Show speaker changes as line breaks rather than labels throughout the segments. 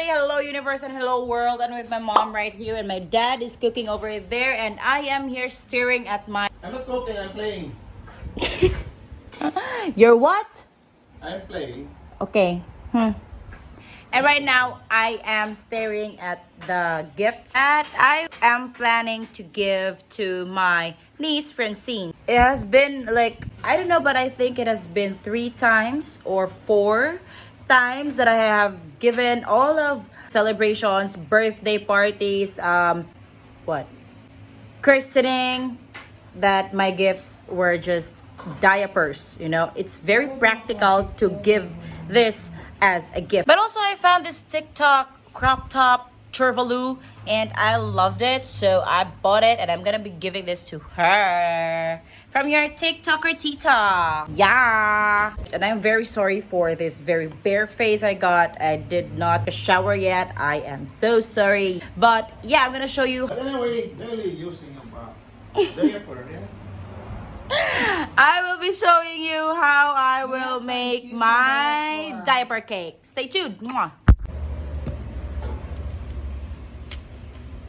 say hello universe and hello world. I'm with my mom right here and my dad is cooking over there and I am here staring at my...
I'm not cooking, I'm playing.
You're what?
I'm playing.
Okay. And right now, I am staring at the gifts that I am planning to give to my niece, Francine. It has been like, I don't know, but I think it has been 3 times or 4 times that I have given all of celebrations, birthday parties, christening, that my gifts were just diapers. You know, it's very practical to give this as a gift. But also I found this TikTok crop top churvaloo and I loved it, so I bought it and I'm gonna be giving this to her from your TikToker tita. Yeah. And I'm very sorry for this very bare face I got. I did not shower yet. I am so sorry. But yeah, I'm gonna show you.
But anyway, really using a diaper, yeah?
I will be showing you how I will make my diaper cake. Stay tuned. Mwah.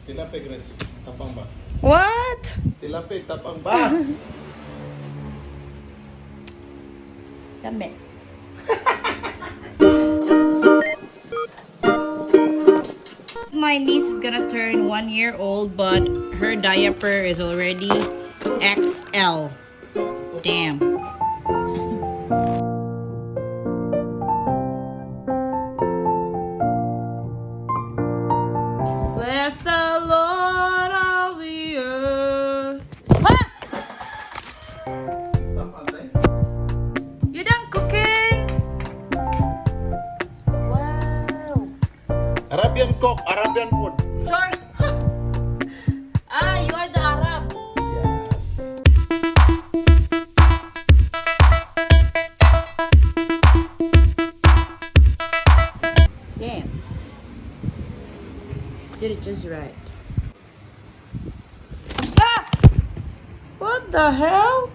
Tilapik, Res. Tapang ba?
What?
Tilapik, tapang ba?
Dami. My niece is gonna turn 1 year old, but her diaper is already XL. Damn. Bless the Lord of the earth. Ha!
Tapang ba?
You done cooking? Wow.
Arabian cook, Arabian food.
Sure. Ah, you are the Arab.
Yes.
Damn. Did it just right. Ah! What the hell?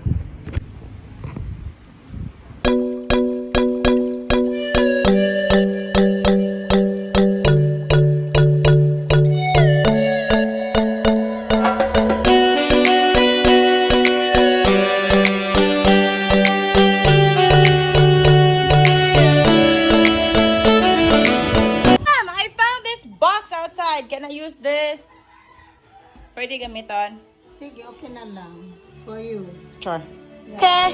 Can I use this? Pwede gamiton?
Sige, okay na lang. For you.
Sure. Okay.